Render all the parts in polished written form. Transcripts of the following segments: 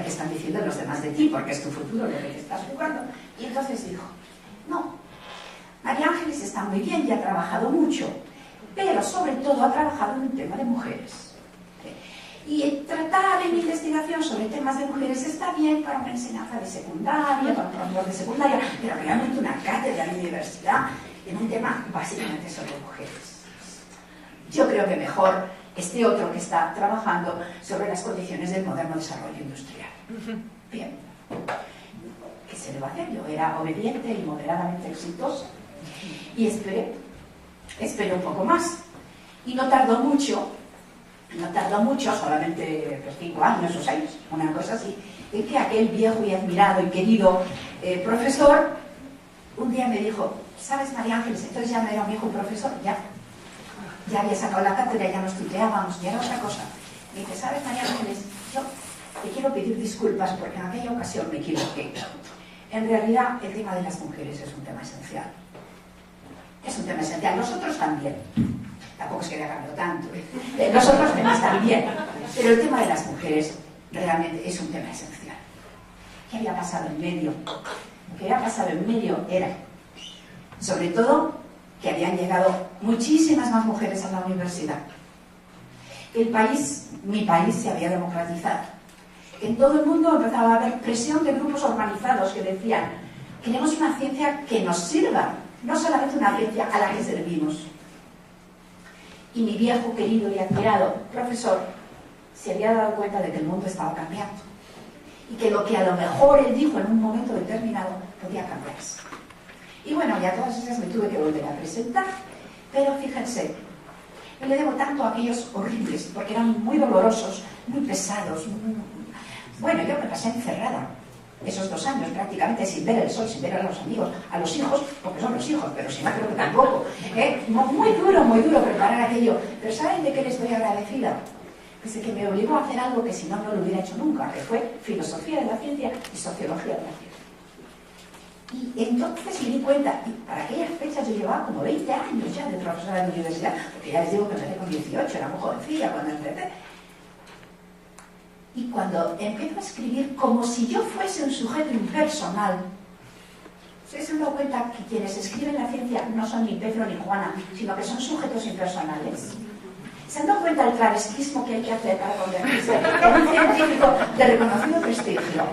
qué están diciendo los demás de ti, porque es tu futuro lo que te estás jugando. Y entonces dijo, no, María Ángeles está muy bien y ha trabajado mucho, pero sobre todo ha trabajado en un tema de mujeres. Y tratar en investigación sobre temas de mujeres está bien para una enseñanza de secundaria, para un profesor de secundaria, pero realmente una cátedra en la universidad en un tema básicamente sobre mujeres. Yo creo que mejor este otro que está trabajando sobre las condiciones del moderno desarrollo industrial. Bien, ¿qué se le va a hacer? Yo era obediente y moderadamente exitosa y esperé un poco más. Y no tardó mucho, solamente 5 años o 6, una cosa así, en que aquel viejo y admirado y querido profesor un día me dijo, ¿sabes, María Ángeles? Entonces ya no era un viejo profesor, ya había sacado la cátedra, ya nos tuteábamos, ya era otra cosa. Me dice, ¿sabes, María Ángeles? Yo te quiero pedir disculpas porque en aquella ocasión me equivoqué. En realidad, el tema de las mujeres es un tema esencial. Es un tema esencial. Nosotros también. Tampoco es que haya cambiado tanto. Los otros temas también. Pero el tema de las mujeres realmente es un tema esencial. ¿Qué había pasado en medio? Lo que había pasado en medio era, sobre todo, que habían llegado muchísimas más mujeres a la universidad. El país, mi país, se había democratizado. En todo el mundo empezaba a haber presión de grupos organizados que decían, queremos una ciencia que nos sirva, no solamente una ciencia a la que servimos. Y mi viejo, querido y admirado profesor se había dado cuenta de que el mundo estaba cambiando y que lo que a lo mejor él dijo en un momento determinado podía cambiarse. Y bueno, ya todas esas me tuve que volver a presentar, pero fíjense, yo le debo tanto a aquellos horribles, porque eran muy dolorosos, muy pesados. Bueno, yo me pasé encerrada esos 2 años prácticamente sin ver el sol, sin ver a los amigos, a los hijos, porque son los hijos, pero si no creo que tampoco. Muy duro preparar aquello. Pero ¿saben de qué les estoy agradecida? Pues de que me obligó a hacer algo que si no, no lo hubiera hecho nunca, que fue filosofía de la ciencia y sociología de la ciencia. Y entonces me di cuenta, y para aquellas fechas yo llevaba como 20 años ya de profesora de la universidad, porque ya les digo que empecé con 18, era muy jovencilla cuando empecé. Y cuando empiezo a escribir como si yo fuese un sujeto impersonal, ¿ustedes se han dado cuenta que quienes escriben la ciencia no son ni Pedro ni Juana, sino que son sujetos impersonales? ¿Se han dado cuenta del travestismo que hay que hacer para convertirse en un científico de reconocido prestigio?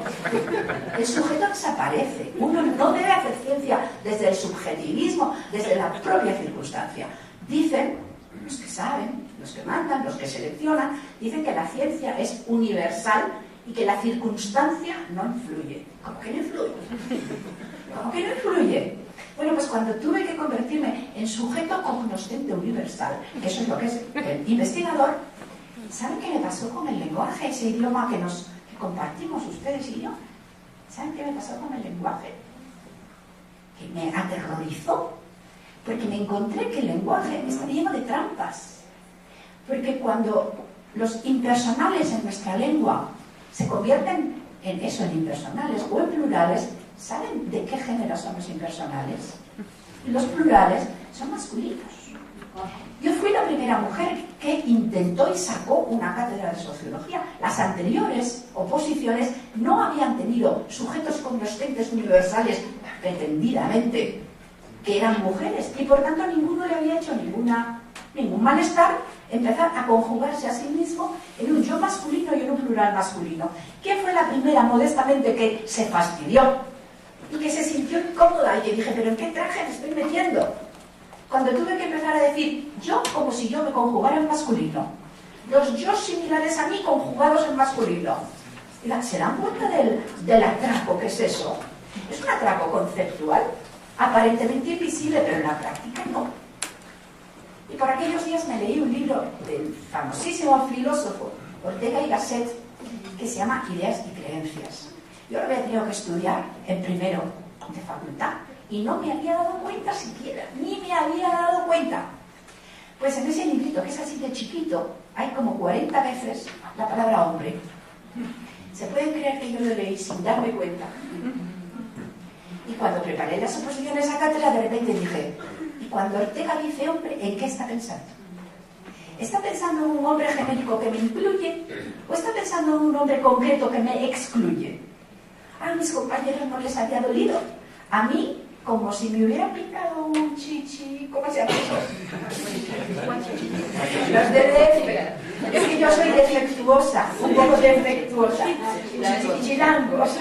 El sujeto desaparece. Uno no debe hacer ciencia desde el subjetivismo, desde la propia circunstancia. Dicen los que saben, los que mandan, los que seleccionan, dicen que la ciencia es universal y que la circunstancia no influye. ¿Cómo que no influye? ¿Cómo que no influye? Bueno, pues cuando tuve que convertirme en sujeto cognoscente universal, que eso es lo que es el investigador, ¿saben qué me pasó con el lenguaje, ese idioma que compartimos ustedes y yo? ¿Saben qué me pasó con el lenguaje? Que me aterrorizó, porque me encontré que el lenguaje está lleno de trampas. Porque cuando los impersonales en nuestra lengua se convierten en eso, en impersonales o en plurales, ¿saben de qué género son los impersonales? Y los plurales son masculinos. Yo fui la primera mujer que intentó y sacó una cátedra de sociología. Las anteriores oposiciones no habían tenido sujetos cognoscentes universales pretendidamente que eran mujeres y por tanto ninguno le había hecho ningún malestar empezar a conjugarse a sí mismo en un yo masculino y en un plural masculino. ¿Quién fue la primera modestamente que se fastidió y que se sintió incómoda y que dije, pero ¿en qué traje me estoy metiendo? Cuando tuve que empezar a decir yo como si yo me conjugara en masculino, los yo similares a mí conjugados en masculino. ¿Se dan cuenta del atraco que es eso? Es un atraco conceptual, aparentemente invisible, pero en la práctica no. Y por aquellos días me leí un libro del famosísimo filósofo Ortega y Gasset que se llama Ideas y Creencias. Yo lo había tenido que estudiar en primero de facultad y no me había dado cuenta siquiera, ni me había dado cuenta. Pues en ese librito, que es así de chiquito, hay como 40 veces la palabra hombre. ¿Se pueden creer que yo lo leí sin darme cuenta? Y cuando preparé las oposiciones a cátedra, de repente dije, y cuando Ortega dice hombre, ¿en qué está pensando? ¿Está pensando en un hombre genérico que me incluye o está pensando en un hombre concreto que me excluye? A mis compañeros no les había dolido. A mí, como si me hubiera picado un chichi... ¿Cómo se llama eso? Los de... Es que yo soy defectuosa, un poco defectuosa. Chilangos.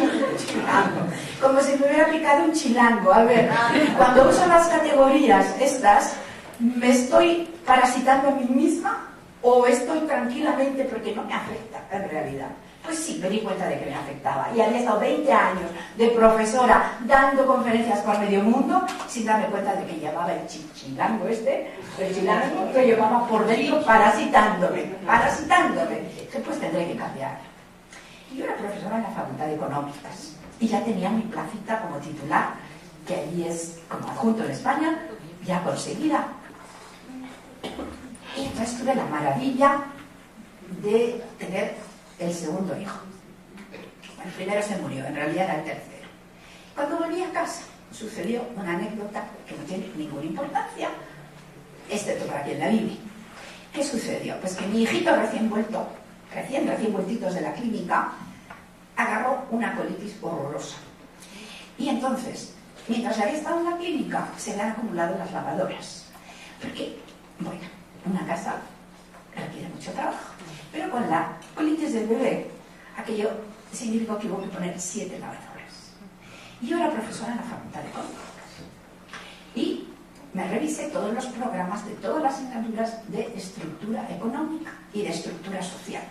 Como si me hubiera picado un chilango. A ver, cuando uso las categorías estas, ¿me estoy parasitando a mí misma o estoy tranquilamente porque no me afecta en realidad? Pues sí, me di cuenta de que me afectaba y había estado 20 años de profesora dando conferencias por medio mundo sin darme cuenta de que llevaba el chilango el chilango lo llevaba por dentro parasitándome. Dije, pues tendré que cambiar. Y yo era profesora en la Facultad de Económicas y ya tenía mi placita como titular, que allí es como adjunto en España, ya conseguida. Y entonces tuve la maravilla de tener el segundo hijo. El primero se murió, en realidad era el tercero. Cuando volví a casa sucedió una anécdota que no tiene ninguna importancia, excepto para quien la vive. ¿Qué sucedió? Pues que mi hijito recién vueltitos de la clínica, agarró una colitis horrorosa. Y entonces, mientras había estado en la clínica, se le han acumulado las lavadoras. Porque, bueno, una casa requiere mucho trabajo. Pero con la colitis del bebé, aquello significó que hubo que poner 7 lavadoras. Y yo era profesora en la Facultad de Económicas. Y me revisé todos los programas de todas las asignaturas de estructura económica y de estructura social.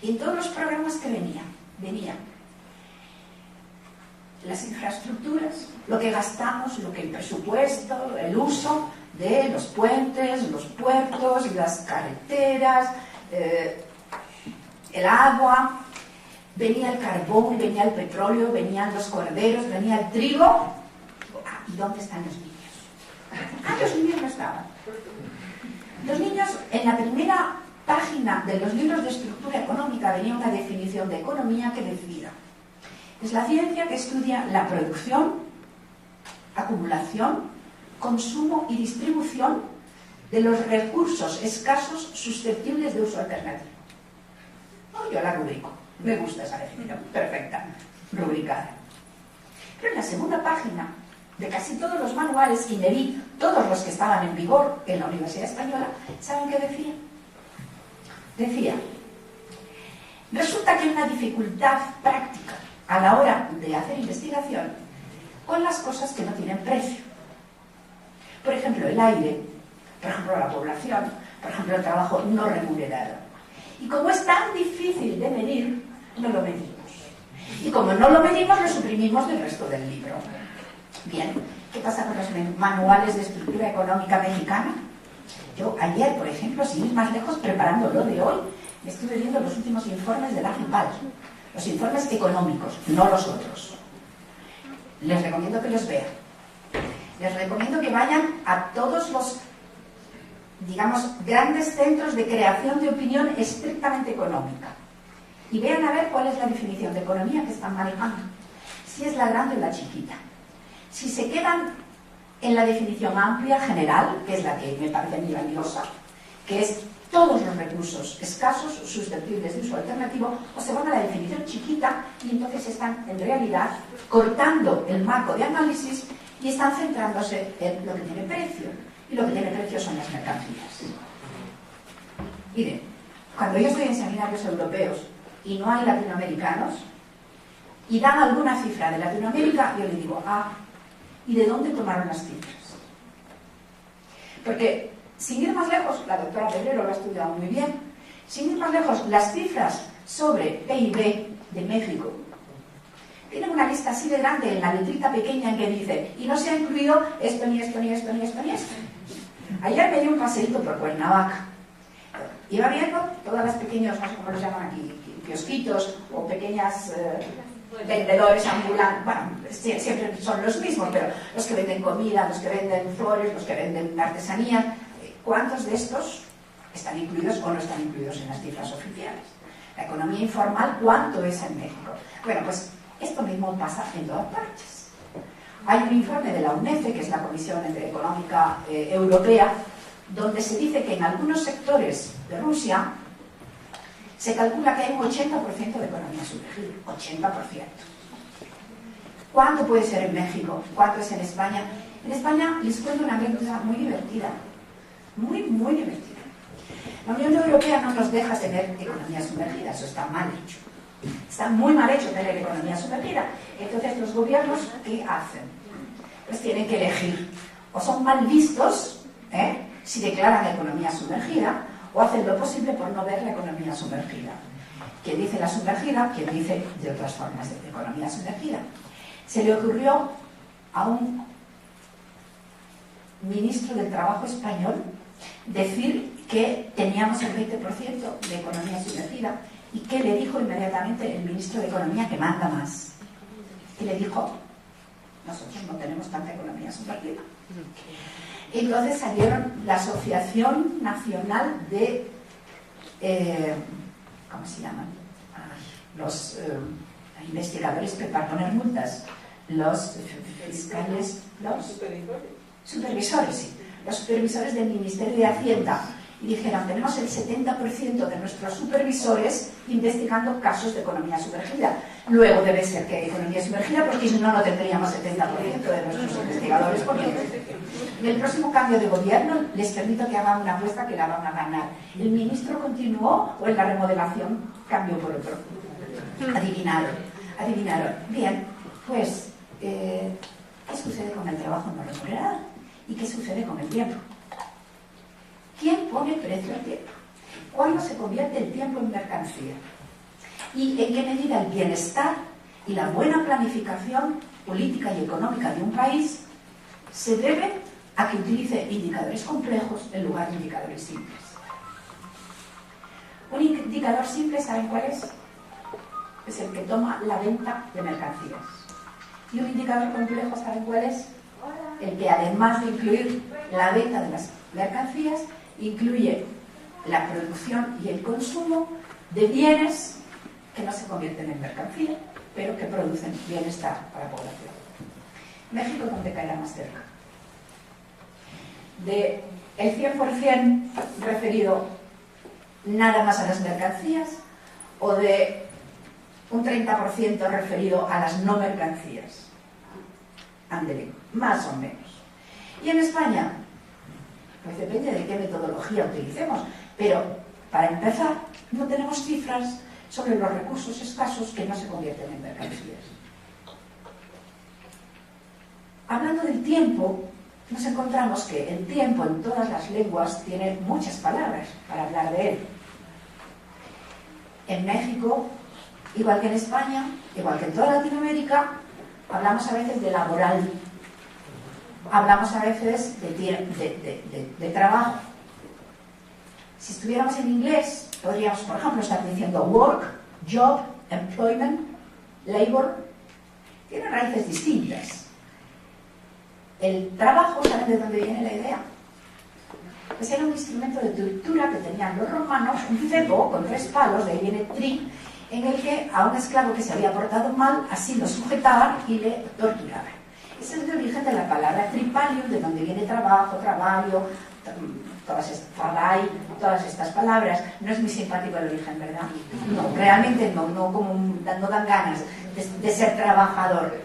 Y en todos los programas que venían las infraestructuras, lo que gastamos, lo que el presupuesto, el uso de los puentes, los puertos, las carreteras, el agua, venía el carbón, venía el petróleo, venían los corderos, venía el trigo. ¿Y dónde están los niños? Los niños no estaban. Los niños, en la primera página de los libros de estructura económica venía una definición de economía que decía: es la ciencia que estudia la producción, acumulación, consumo y distribución de los recursos escasos susceptibles de uso alternativo. Yo la rubrico. Me gusta esa definición. Perfecta. Rubricada. Pero en la segunda página de casi todos los manuales, y me vi todos los que estaban en vigor en la Universidad Española, ¿saben qué decía? Decía: resulta que hay una dificultad práctica a la hora de hacer investigación con las cosas que no tienen precio. Por ejemplo, el aire, por ejemplo, la población, por ejemplo, el trabajo no remunerado. Y como es tan difícil de medir, no lo medimos. Y como no lo medimos, lo suprimimos del resto del libro. Bien, ¿qué pasa con los manuales de estructura económica mexicana? Yo ayer, por ejemplo, sin ir más lejos, preparando lo de hoy, me estuve viendo los últimos informes de la CIPAL, los informes económicos, no los otros. Les recomiendo que los vean. Les recomiendo que vayan a todos los, digamos, grandes centros de creación de opinión estrictamente económica y vean a ver cuál es la definición de economía que están manejando, si es la grande o la chiquita. Si se quedan en la definición amplia, general, que es la que me parece muy valiosa, que es todos los recursos escasos susceptibles de uso alternativo, o se van a la definición chiquita y entonces están en realidad cortando el marco de análisis y están centrándose en lo que tiene precio. Y lo que tiene precio son las mercancías. Miren, cuando yo estoy en seminarios europeos y no hay latinoamericanos y dan alguna cifra de Latinoamérica, yo le digo: ¿y de dónde tomaron las cifras? Porque, sin ir más lejos, la doctora Pedrero lo ha estudiado muy bien, sin ir más lejos, las cifras sobre PIB de México tienen una lista así de grande en la letrita pequeña en que dice: y no se ha incluido esto, ni esto, ni esto, ni esto, ni esto. Ayer me di un paseíto por Cuernavaca. Iba viendo todas las pequeños, no sé cómo los llaman aquí, kiosquitos o pequeñas vendedores ambulantes. Bueno, siempre son los mismos, pero los que venden comida, los que venden flores, los que venden artesanía. ¿Cuántos de estos están incluidos o no están incluidos en las cifras oficiales? La economía informal, ¿cuánto es en México? Bueno, pues esto mismo pasa en todas partes. Hay un informe de la UNEFE, que es la Comisión Económica Europea, donde se dice que en algunos sectores de Rusia se calcula que hay un 80% de economía sumergida. 80%. ¿Cuánto puede ser en México? ¿Cuánto es en España? En España les cuento una anécdota muy divertida. Muy, muy divertida. La Unión Europea no nos deja tener economía sumergida, eso está mal hecho. Está muy mal hecho tener economía sumergida. Entonces los gobiernos, ¿qué hacen? Pues tienen que elegir. O son mal vistos, si declaran economía sumergida, o hacen lo posible por no ver la economía sumergida. ¿Quién dice la sumergida? ¿Quién dice de otras formas de economía sumergida? Se le ocurrió a un ministro del Trabajo español decir que teníamos el 20% de economía sumergida. ¿Y qué le dijo inmediatamente el ministro de Economía, que manda más? Y le dijo, nosotros no tenemos tanta economía sumergida. Entonces salieron la Asociación Nacional de... ¿cómo se llaman? Los investigadores para poner multas. Los fiscales... Los supervisores, sí. Los supervisores del Ministerio de Hacienda. Y dijeron, tenemos el 70% de nuestros supervisores investigando casos de economía sumergida. Luego debe ser que hay economía sumergida, porque si no, no tendríamos 70% de nuestros investigadores. Porque en el próximo cambio de gobierno les permito que hagan una apuesta que la van a ganar. ¿El ministro continuó o en la remodelación cambió por otro? Adivinaron. Bien, pues, ¿qué sucede con el trabajo no remunerado? ¿Y qué sucede con el tiempo? ¿Quién pone precio al tiempo? ¿Cuándo se convierte el tiempo en mercancía? ¿Y en qué medida el bienestar y la buena planificación política y económica de un país se debe a que utilice indicadores complejos en lugar de indicadores simples? Un indicador simple, ¿saben cuál es? Es el que toma la venta de mercancías. Y un indicador complejo, ¿saben cuál es? El que además de incluir la venta de las mercancías, incluye la producción y el consumo de bienes que no se convierten en mercancía, pero que producen bienestar para la población. México, ¿dónde caerá más cerca? ¿De el 100% referido nada más a las mercancías o de un 30% referido a las no mercancías? Ándele, más o menos. Y en España, pues depende de qué metodología utilicemos, pero para empezar no tenemos cifras sobre los recursos escasos que no se convierten en mercancías. Hablando del tiempo, nos encontramos que el tiempo en todas las lenguas tiene muchas palabras para hablar de él. En México, igual que en España, igual que en toda Latinoamérica, hablamos a veces de laboral, hablamos a veces de trabajo. Si estuviéramos en inglés, podríamos, por ejemplo, estar diciendo work, job, employment, labor. Tienen raíces distintas. El trabajo, ¿saben de dónde viene la idea? Pues era un instrumento de tortura que tenían los romanos, un cebo con 3 palos, de ahí viene tri, en el que a un esclavo que se había portado mal, así lo sujetaban y le torturaban. Ese es el origen de la palabra tripalium, de donde viene trabajo, traballo, todas estas palabras. No es muy simpático el origen, ¿verdad? No, realmente no dan ganas de ser trabajador.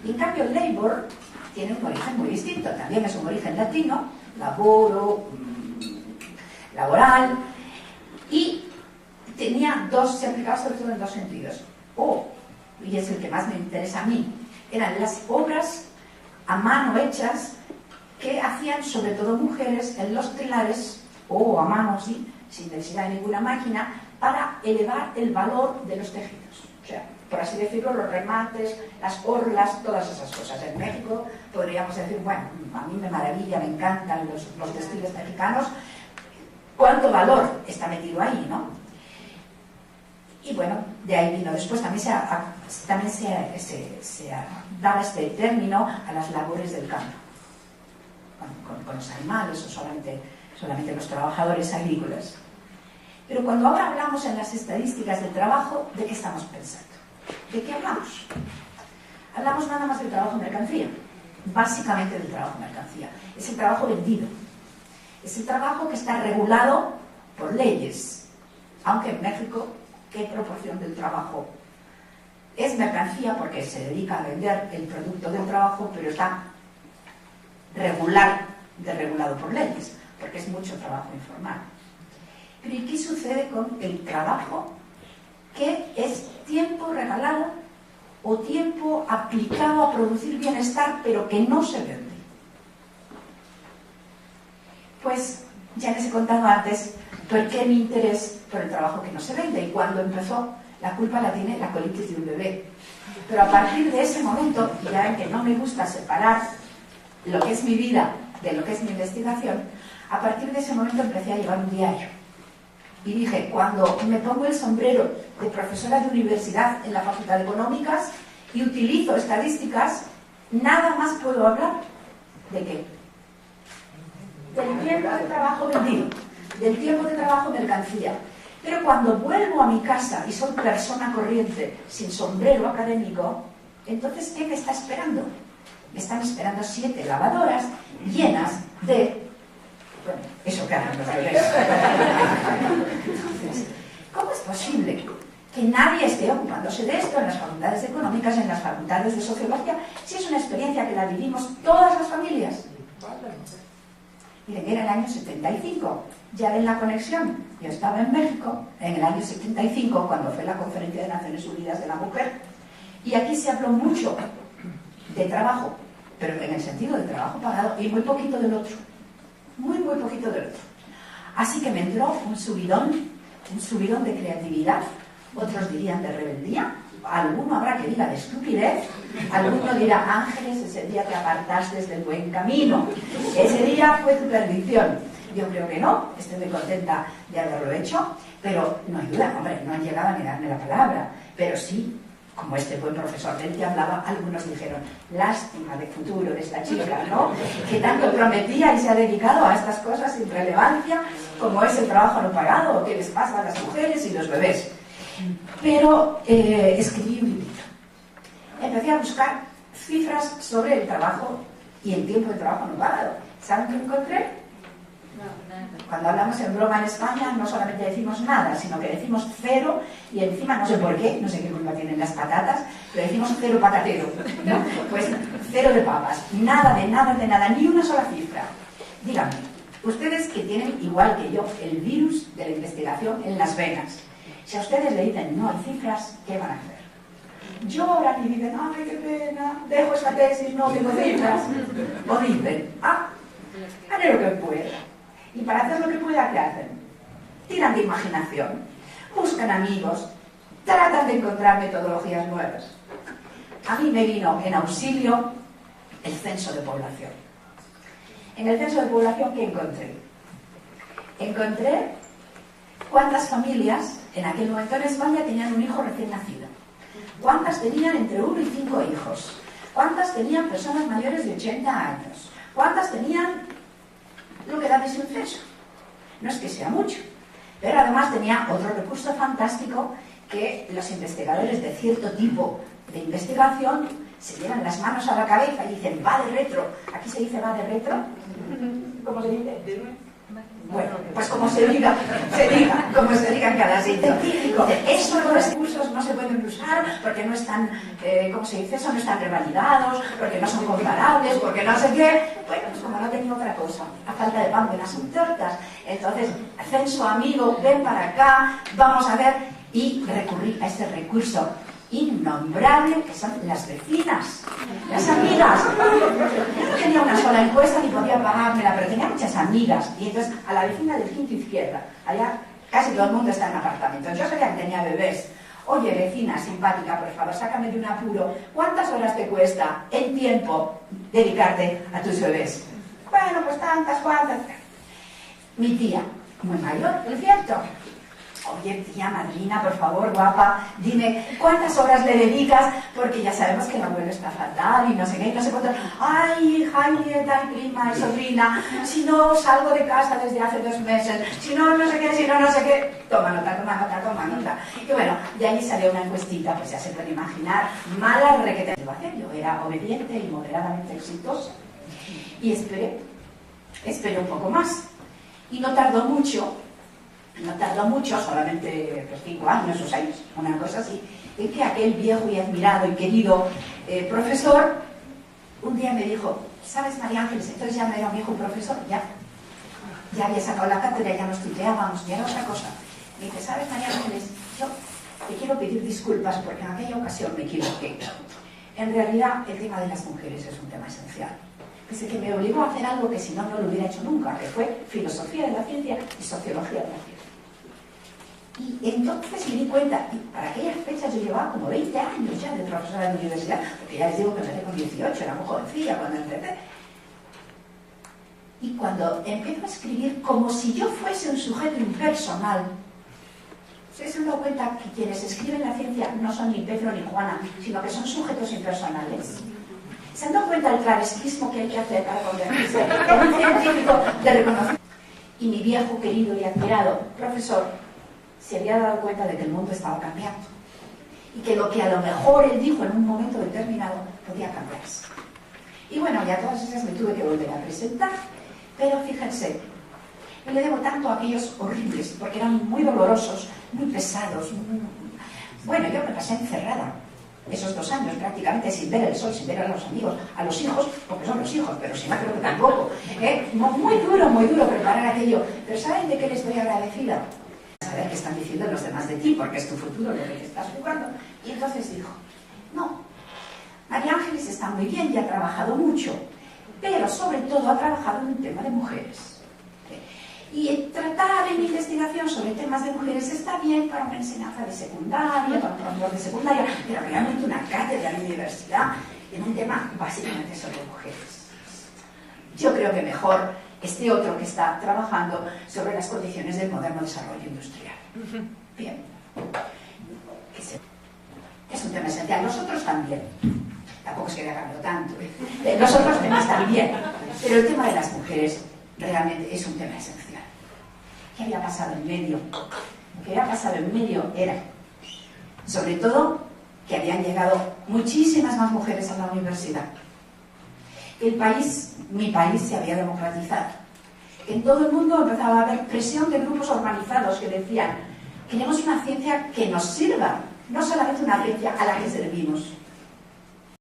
Y en cambio el labor tiene un origen muy distinto, también es un origen latino, laboro, laboral, y tenía se aplicaba sobre todo en 2 sentidos. Y es el que más me interesa a mí, eran las obras a mano hechas que hacían sobre todo mujeres en los telares, o a mano, sí, sin necesidad de ninguna máquina, para elevar el valor de los tejidos. O sea, por así decirlo, los remates, las orlas, todas esas cosas. En México podríamos decir, bueno, a mí me maravilla, me encantan los textiles mexicanos, cuánto valor está metido ahí, ¿no? Y bueno, de ahí vino. Después también se daba este término a las labores del campo, con los animales o solamente los trabajadores agrícolas. Pero cuando ahora hablamos en las estadísticas del trabajo, ¿de qué estamos pensando? ¿De qué hablamos? Hablamos nada más del trabajo mercancía, básicamente del trabajo mercancía. Es el trabajo vendido. Es el trabajo que está regulado por leyes. Aunque en México, ¿qué proporción del trabajo es mercancía? Porque se dedica a vender el producto del trabajo, pero está regulado por leyes, porque es mucho trabajo informal. Pero ¿y qué sucede con el trabajo que es tiempo regalado o tiempo aplicado a producir bienestar, pero que no se vende? Pues ya les he contado antes por qué mi interés por el trabajo que no se vende, y cuando empezó, la culpa la tiene la colitis de un bebé. Pero a partir de ese momento, ya ven que no me gusta separar lo que es mi vida de lo que es mi investigación, a partir de ese momento empecé a llevar un diario. Y dije, cuando me pongo el sombrero de profesora de universidad en la Facultad de Económicas y utilizo estadísticas, nada más puedo hablar de qué. Del tiempo de trabajo vendido, del tiempo de trabajo mercancía. Pero cuando vuelvo a mi casa y soy persona corriente, sin sombrero académico, entonces, ¿qué me está esperando? Me están esperando 7 lavadoras llenas de... Bueno, eso que hacen los bebés. Entonces, ¿cómo es posible que nadie esté ocupándose de esto en las facultades económicas, en las facultades de sociología, si es una experiencia que la vivimos todas las familias? Miren, era el año 75, ya ven la conexión. Yo estaba en México en el año 75, cuando fue la Conferencia de Naciones Unidas de la Mujer, y aquí se habló mucho de trabajo, pero en el sentido de trabajo pagado, y muy poquito del otro. Muy poquito del otro. Así que me entró un subidón de creatividad, otros dirían de rebeldía, alguno habrá que diga de estupidez, alguno dirá, Ángeles, ese día te apartaste del buen camino, ese día fue tu perdición. Yo creo que no, estoy muy contenta de haberlo hecho, pero no ayuda, hombre, no han llegado a negarme la palabra, pero sí, como este buen profesor del que hablaba, algunos dijeron, lástima de futuro de esta chica, ¿no? Que tanto prometía y se ha dedicado a estas cosas sin relevancia, como es el trabajo no pagado, o qué les pasa a las mujeres y los bebés. Pero escribí un librito. Empecé a buscar cifras sobre el trabajo y el tiempo de trabajo no pagado. ¿Saben qué encontré? Cuando hablamos en broma en España no solamente decimos nada, sino que decimos cero, y encima no sé por qué, no sé qué culpa tienen las patatas, pero decimos cero patatero, ¿no? Pues cero de papas, nada, ni una sola cifra. Díganme, ustedes que tienen, igual que yo, el virus de la investigación en las venas, si a ustedes le dicen no hay cifras, ¿qué van a hacer? Lloran y dicen, ay, qué pena, dejo esta tesis, no tengo cifras. O dicen, haré lo que pueda. Y para hacer lo que pueda, ¿qué hacen? Tiran de imaginación, buscan amigos, tratan de encontrar metodologías nuevas. A mí me vino en auxilio el censo de población. En el censo de población, ¿qué encontré? Encontré cuántas familias en aquel momento en España tenían un hijo recién nacido. Cuántas tenían entre 1 y 5 hijos. Cuántas tenían personas mayores de 80 años. Cuántas tenían lo que da de un censo. No es que sea mucho, pero además tenía otro recurso fantástico, que los investigadores de cierto tipo de investigación se llevan las manos a la cabeza y dicen, va de retro. ¿Aquí se dice va de retro? ¿Cómo se dice? Bueno, pues como se diga como se diga en cada sitio. Esos recursos no se pueden usar porque no están, ¿cómo se dice eso? No están revalidados, porque no son comparables, porque no sé qué. Bueno, pues como no tenía otra cosa, a falta de pan, buenas son tortas. Entonces, censo amigo, ven para acá, vamos a ver, y recurrí a ese recurso innombrable que son las vecinas, las amigas. Yo no tenía una sola encuesta ni podía pagármela, pero tenía muchas amigas. Y entonces a la vecina del quinto izquierda, allá casi todo el mundo está en apartamentos. Yo sabía que tenía bebés. Oye, vecina simpática, por favor, sácame de un apuro. ¿Cuántas horas te cuesta en tiempo dedicarte a tus bebés? Bueno, pues tantas, cuantas. Mi tía, muy mayor, ¿es cierto? Oye, tía, madrina, por favor, guapa, dime, ¿cuántas horas le dedicas? Porque ya sabemos que el abuelo está fatal y no sé qué, y no sé cuánto. Ay, hija, y nieta, y prima, y sobrina, si no salgo de casa desde hace 2 meses, si no, no sé qué, si no, no sé qué. Toma nota, toma nota, toma nota. Y bueno, de allí salió una encuestita, pues ya se puede imaginar, mala requete. Yo era obediente y moderadamente exitosa. Y esperé un poco más. Y no tardó mucho, solamente 5 años o 6, una cosa así, en que aquel viejo y admirado y querido profesor un día me dijo: ¿sabes, María Ángeles? Entonces ya no era un viejo profesor, ya había sacado la cátedra, ya nos tuteábamos, ya era otra cosa. Me dice: ¿sabes, María Ángeles? Yo te quiero pedir disculpas porque en aquella ocasión me equivoqué. En realidad el tema de las mujeres es un tema esencial. Dice que me obligó a hacer algo que si no, no lo hubiera hecho nunca, que fue filosofía de la ciencia y sociología de la ciencia. Y entonces me di cuenta, y para aquellas fechas yo llevaba como 20 años ya de profesora de la universidad, porque ya les digo que empecé con 18, era muy jovencilla cuando empecé. Y cuando empiezo a escribir como si yo fuese un sujeto impersonal, ¿ustedes se han dado cuenta que quienes escriben la ciencia no son ni Pedro ni Juana, sino que son sujetos impersonales? ¿Se han dado cuenta del travestismo que hay que hacer para convertirse en un científico de reconocimiento? Y mi viejo, querido y admirado profesor se había dado cuenta de que el mundo estaba cambiando y que lo que a lo mejor él dijo en un momento determinado podía cambiarse. Y bueno, ya todas esas me tuve que volver a presentar, pero fíjense, yo le debo tanto a aquellos horribles, porque eran muy dolorosos, muy pesados. Bueno, yo me pasé encerrada esos 2 años prácticamente sin ver el sol, sin ver a los amigos, a los hijos, porque son los hijos, pero si no creo que tampoco. Muy duro preparar aquello. Pero ¿saben de qué les estoy agradecida? Saber qué están diciendo los demás de ti, porque es tu futuro lo que te estás jugando. Y entonces dijo: no, María Ángeles está muy bien y ha trabajado mucho, pero sobre todo ha trabajado en un tema de mujeres. Y tratar en investigación sobre temas de mujeres está bien para una enseñanza de secundaria, para un profesor de secundaria, pero realmente una cátedra en la universidad en un tema básicamente sobre mujeres. Yo creo que mejor este otro que está trabajando sobre las condiciones del moderno desarrollo industrial. Bien. Es un tema esencial. Nosotros también. Tampoco es que haya cambiado tanto. Los otros temas también. Pero el tema de las mujeres realmente es un tema esencial. ¿Qué había pasado en medio? Lo que había pasado en medio era, sobre todo, que habían llegado muchísimas más mujeres a la universidad. El país, mi país, se había democratizado. En todo el mundo empezaba a haber presión de grupos organizados que decían: queremos una ciencia que nos sirva, no solamente una ciencia a la que servimos.